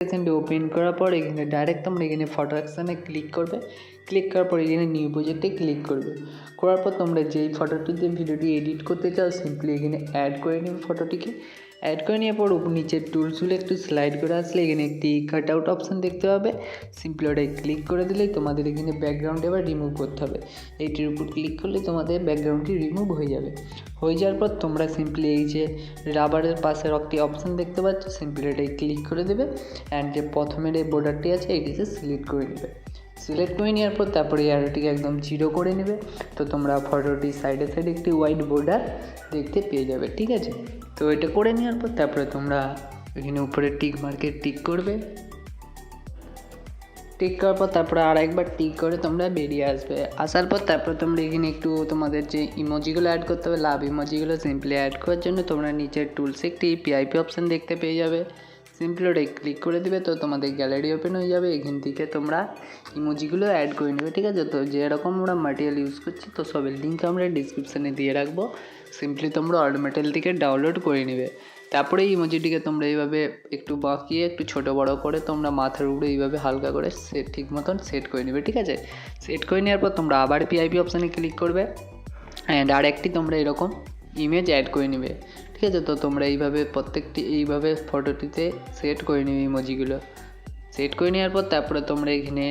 অ্যাপ্লিকেশনটি ওপেন করার পর এখানে ডাইরেক্ট তোমরা এখানে ফটো অপশানে ক্লিক করবে। ক্লিক করার পর এখানে নিউ প্রজেক্টে ক্লিক করবে। করার পর তোমরা যেই ফটোটিতে ভিডিওটি এডিট করতে চাও সিম্পলি এখানে অ্যাড করে নেবে। ফটোটিকে অ্যাড করে নেওয়ার পর নিচের টুলসগুলো একটু স্লাইড করে আসলে এখানে একটি কাট আউট অপশান দেখতে পাবে। সিম্পলি ওটাই ক্লিক করে দিলেই তোমাদের এখানে ব্যাকগ্রাউন্ড এবার রিমুভ করতে হবে। এইটির উপর ক্লিক করলে তোমাদের ব্যাকগ্রাউন্ডটি রিমুভ হয়ে যাবে। হয়ে যাওয়ার পর তোমরা সিম্পলি এই যে রাবারের পাশের একটি অপশান দেখতে পাচ্ছ, সিম্পলি এটাই ক্লিক করে দেবে অ্যান্ড যে প্রথমের এই বর্ডারটি আছে এটিকে সিলেক্ট করে নেবে। সিলেক্ট করে নেওয়ার পর তারপরে অ্যারোটিকে একদম জিরো করে নেবে। তো তোমরা ফটোটির সাইডে সাইডে একটি হোয়াইট বর্ডার দেখতে পেয়ে যাবে। ঠিক আছে, তো এটা করে নেওয়ার পর তারপরে তোমরা এখানে উপরে টিক মার্কে টিক করবে। টিক করার পর তারপরে আর একবার টিক করে তোমরা বেরিয়ে আসবে। আসার পর তারপর তোমরা এখানে একটু তোমাদের যে ইমোজিগুলো অ্যাড করতে হবে, লাভ ইমোজিগুলো সিম্পলি অ্যাড করার জন্য তোমরা নিচের টুলসে একটি পিআইপি অপশান দেখতে পেয়ে যাবে। সিম্পলি ওটাই ক্লিক করে দেবে। তো তোমাদের গ্যালারি ওপেন হয়ে যাবে। এখান থেকে তোমরা ইমোজিগুলো অ্যাড করে নেবে। ঠিক আছে, তো যেরকম আমরা ম্যাটেরিয়াল ইউজ করছি তো সবের লিঙ্ক আমরা ডিসক্রিপশানে দিয়ে রাখবো। সিম্পলি তোমরা ম্যাটেরিয়াল থেকে ডাউনলোড করে নেবে। তারপরে এই ইমোজিটিকে তোমরা এইভাবে একটু বাঁকিয়ে একটু ছোটো বড়ো করে তোমরা মাথার উপরে এইভাবে হালকা করে ঠিক মতন সেট করে নেবে। ঠিক আছে, সেট করে নেওয়ার পর তোমরা আবার পিআইপি অপশানে ক্লিক করবে অ্যান্ড আরেকটি তোমরা এরকম ইমেজ অ্যাড করে নেবে। ঠিক আছে, তো তোমরা এইভাবে প্রত্যেকটি এইভাবে ফটোটিতে সেট করে নেবে ইমোজিগুলো। সেট করে নেওয়ার পর তারপরে তোমরা এখানে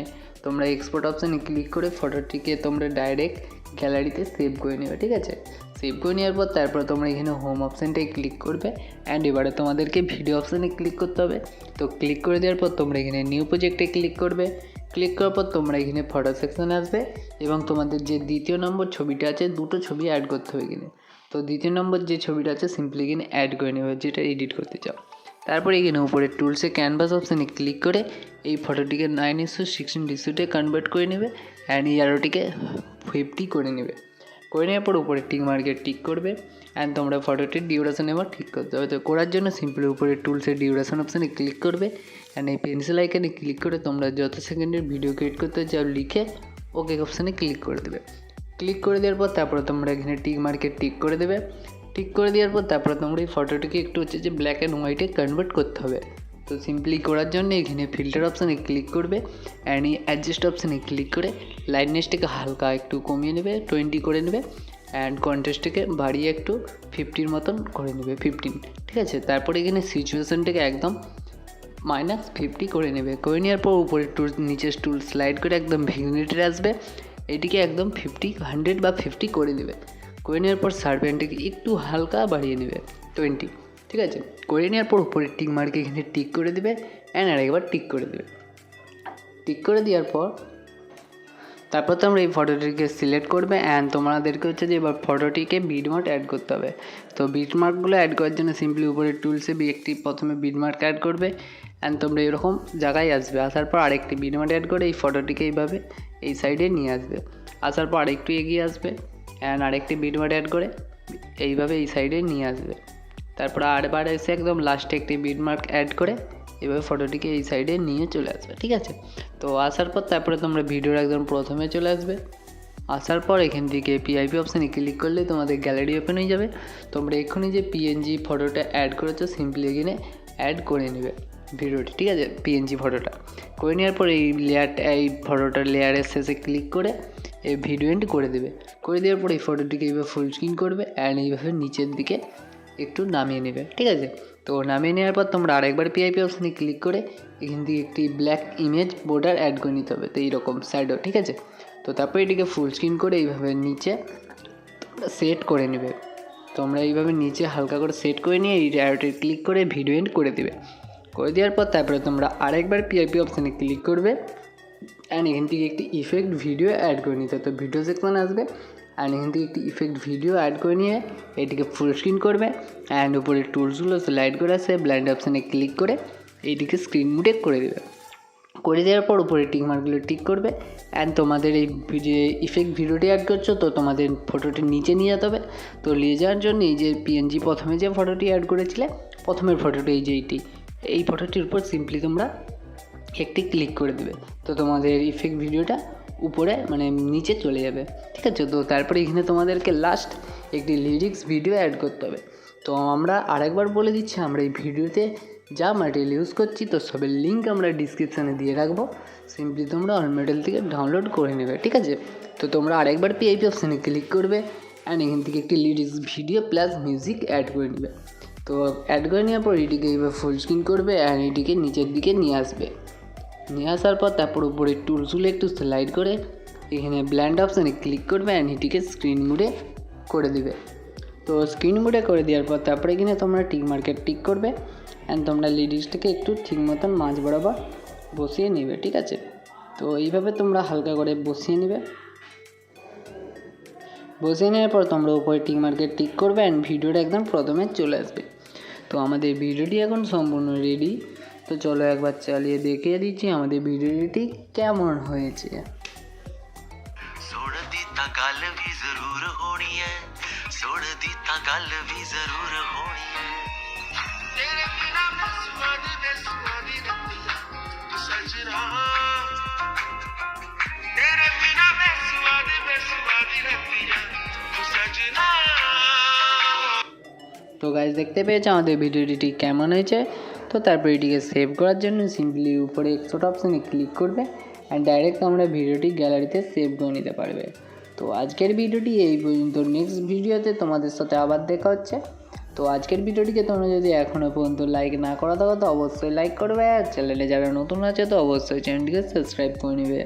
তোমরা এক্সপোর্ট অপশানে ক্লিক করে ফটোটিকে তোমরা ডাইরেক্ট গ্যালারিতে সেভ করে নেবে। ঠিক আছে, সেভ করে নেওয়ার পর তারপরে তোমরা এখানে হোম অপশানটায় ক্লিক করবে অ্যান্ড এবারে তোমাদেরকে ভিডিও অপশানে ক্লিক করতে হবে। তো ক্লিক করে দেওয়ার পর তোমরা এখানে নিউ প্রজেক্টে ক্লিক করবে। ক্লিক করার পর তোমরা এখানে ফটো সেকশানে আসবে এবং তোমাদের যে দ্বিতীয় নম্বর ছবিটা আছে দুটো ছবি অ্যাড করতে হবে এখানে। তো দ্বিতীয় নম্বর যে ছবিটা আছে সিম্পলি এখানে অ্যাড করে নেবে যেটা এডিট করতে চাও। তারপরে এখানে উপরে টুলসে ক্যানভাস অপশানে ক্লিক করে এই ফটোটিকে 9:16 ডিসিতে কনভার্ট করে নেবে অ্যান্ড এই অ্যারোটিকে 50 করে নেবে। করে নেওয়ার পর উপরে টিক মার্কে টিক করবে অ্যান্ড তোমরা ফটোটির ডিউরেশন এবার ঠিক করতে হবে। তো করার জন্য সিম্পলি উপরে টুলসের ডিউরেশন অপশানে ক্লিক করবে অ্যান্ড এই পেন্সিল আইকনে ক্লিক করে তোমরা যত সেকেন্ডের ভিডিও ক্রিয়েট করতে চাও লিখে ওকে অপশানে ক্লিক করে দেবে। ক্লিক করে দেওয়ার পর তারপরে তোমরা এখানে টিক মার্কে টিক করে দেবে। টিক করে দেওয়ার পর তারপরে তোমরা এই ফটোটিকে একটু হচ্ছে যে ব্ল্যাক অ্যান্ড হোয়াইটে কনভার্ট করতে হবে। তো সিম্পলি করার জন্য এখানে ফিল্টার অপশানে ক্লিক করবে অ্যান্ড এই অ্যাডজাস্ট অপশানে ক্লিক করে লাইটনেসটাকে হালকা একটু কমিয়ে নেবে, 20 করে নেবে অ্যান্ড কন্ট্রাস্টটাকে বাড়িয়ে একটু 50 মতন করে নেবে, 15। ঠিক আছে, তারপরে এখানে সিচুয়েশানটাকে একদম -50 করে নেবে। করে নেওয়ার পর উপরে টুল নিচের টুল স্লাইড করে একদম ভিগনেটে আসবে, এটিকে একদম 100 বা 50 করে দেবে। করে নেওয়ার পর সার্ভেন্টটাকে একটু হালকা বাড়িয়ে নেবে, 20। ঠিক আছে, করে নেওয়ার পর উপরে টিক মার্কে এখানে টিক করে দেবে অ্যান্ড আরেকবার টিক করে দেবে। টিক করে দেওয়ার পর তারপর তোমরা এই ফটোটিকে সিলেক্ট করবে অ্যান্ড তোমাদেরকে হচ্ছে যে এবার ফটোটিকে বিটমার্ক অ্যাড করতে হবে। তো বিটমার্কগুলো অ্যাড করার জন্য সিম্পলি উপরে টুলসে একটি প্রথমে বিটমার্ক অ্যাড করবে অ্যান্ড তোমরা এরকম জায়গায় আসবে। আসার পর আরেকটি বিটমার্ক অ্যাড করে এই ফটোটিকে এইভাবে এই সাইডে নিয়ে আসবে। আসার পর আরেকটু এগিয়ে আসবে অ্যান্ড আরেকটি বিটমার্ক অ্যাড করে এইভাবে এই সাইডে নিয়ে আসবে। তারপর আরবার এসে একদম লাস্টে একটি বিটমার্ক অ্যাড করে এভাবে ফটোটিকে এই সাইডে নিয়ে চলে আসবে। ঠিক আছে, তো আসার পর তারপরে তোমরা ভিডিওর একদম প্রথমে চলে আসবে। আসার পর এখান থেকে পিআইপি অপশানে ক্লিক করলে তোমাদের গ্যালারি ওপেন হয়ে যাবে। তোমরা এক্ষুনি যে পিএনজি ফটোটা অ্যাড করেছো সিম্পলি এখানে অ্যাড করে নেবে ভিডিওটি। ঠিক আছে, পিএনজি ফটোটা করে নেওয়ার পর এই লেয়ারটা এই ফটোটার লেয়ারের শেষে ক্লিক করে এই ভিডিও এন্ড করে দেবে। করে দেওয়ার পর এই ফটোটিকে এইভাবে ফুল স্ক্রিন করবে অ্যান্ড এইভাবে নিচের দিকে একটু নামিয়ে নেবে। ঠিক আছে, তো নামিয়ে নেওয়ার পর তোমরা আরেকবার পিআইপি অপশানে ক্লিক করে এখান থেকে একটি ব্ল্যাক ইমেজ বর্ডার অ্যাড করে নিতে হবে। তো এইরকম স্যাডো। ঠিক আছে, তো তারপর এটিকে ফুল স্ক্রিন করে এইভাবে নিচে তোমরা সেট করে নেবে। তোমরা এইভাবে নিচে হালকা করে সেট করে নিয়ে এই অ্যারোতে ক্লিক করে ভিডিও এন্ড করে দেবে। করে দেওয়ার পর তারপরে তোমরা আরেকবার পিআইপি অপশানে ক্লিক করবে অ্যান্ড এখান থেকে একটি ইফেক্ট ভিডিও অ্যাড করে নিতে হবে। তো ভিডিও সেকশানে আসবে অ্যান্ড এখান থেকে একটি ইফেক্ট ভিডিও অ্যাড করে নিয়ে এটিকে ফুল স্ক্রিন করবে অ্যান্ড উপরে টুলসগুলো স্লাইড করে আসে ব্লাইন্ড অপশানে ক্লিক করে এইটিকে স্ক্রিন মুটে করে দেবে। করে দেওয়ার পর উপরে টিক মার্কগুলো টিক করবে অ্যান্ড তোমাদের এই যে ইফেক্ট ভিডিওটি অ্যাড করছো তো তোমাদের ফটোটি নিচে নিয়ে যেতে হবে। তো নিয়ে যাওয়ার জন্য এই যে পিএনজি প্রথমে যে ফটোটি অ্যাড করেছিলে প্রথমের ফটোটি এই যে এই ফটোটির উপর সিম্পলি তোমরা একটি ক্লিক করে দেবে। তো তোমাদের ইফেক্ট ভিডিওটা উপরে মানে নিচে চলে যাবে। ঠিক আছে, তো তারপরে এখানে তোমাদেরকে লাস্ট একটি লিরিক্স ভিডিও অ্যাড করতে হবে। তো আমরা আরেকবার বলে দিচ্ছি, আমরা এই ভিডিওতে যা ম্যাটেরিয়াল ইউজ করছি তো সবের লিঙ্ক আমরা ডিসক্রিপশানে দিয়ে রাখবো, সিম্পলি তোমরা অল ম্যাটেরিয়াল থেকে ডাউনলোড করে নেবে, ঠিক আছে। তো তোমরা আরেকবার পিআইপি অপশানে ক্লিক করবে অ্যান্ড এখান থেকে একটি lyrics video plus music add করে নেবে। তো অ্যাড করে নেওয়ার পর এটিকে এইভাবে ফুল স্ক্রিন করবে অ্যান্ড এটিকে নিচের দিকে নিয়ে আসবে। নিয়ে আসার পর তারপর উপরে টুলসগুলো একটু স্লাইড করে এখানে ব্ল্যান্ড অপশানে ক্লিক করবে অ্যান্ড এটিকে স্ক্রিন মোডে করে দিবে। তো স্ক্রিন মোডে করে দেওয়ার পর তারপরে এখানে তোমরা টিক মার্কেট টিক করবে অ্যান্ড তোমরা লিরিক্সটাকে একটু ঠিক মতন মাঝ বরাবর বসিয়ে নেবে, ঠিক আছে। তো এইভাবে তোমরা হালকা করে বসিয়ে নেবে। বসিয়ে নেওয়ার পর তোমরা উপরে টিক মার্কেট টিক করবে অ্যান্ড ভিডিওটা একদম প্রথমে চলে আসবে। তো আমাদের ভিডিওটি এখন সম্পূর্ণ রেডি। তো চলো একবার চালিয়ে দেখিয়ে দিচ্ছি আমাদের ভিডিওটি কেমন হয়েছে। তো গাইজ দেখতে পেয়েছো আমাদের ভিডিওটি ঠিক কেমন হয়েছে। তো তারপর এটিকে সেভ করার জন্য সিম্পলি উপরে এক্সপোর্ট অপশানে ক্লিক করবে অ্যান্ড ডাইরেক্ট আমরা ভিডিওটি গ্যালারিতে সেভ করে নিতে পারবে। তো আজকের ভিডিওটি এই পর্যন্ত, নেক্সট ভিডিওতে তোমাদের সাথে আবার দেখা হচ্ছে। তো আজকের ভিডিওটিকে তোমরা যদি এখনও পর্যন্ত লাইক না করা থাকো তো অবশ্যই লাইক করবে, আর চ্যানেলে যারা নতুন আছে তো অবশ্যই চ্যানেলটিকে সাবস্ক্রাইব করে নেবে।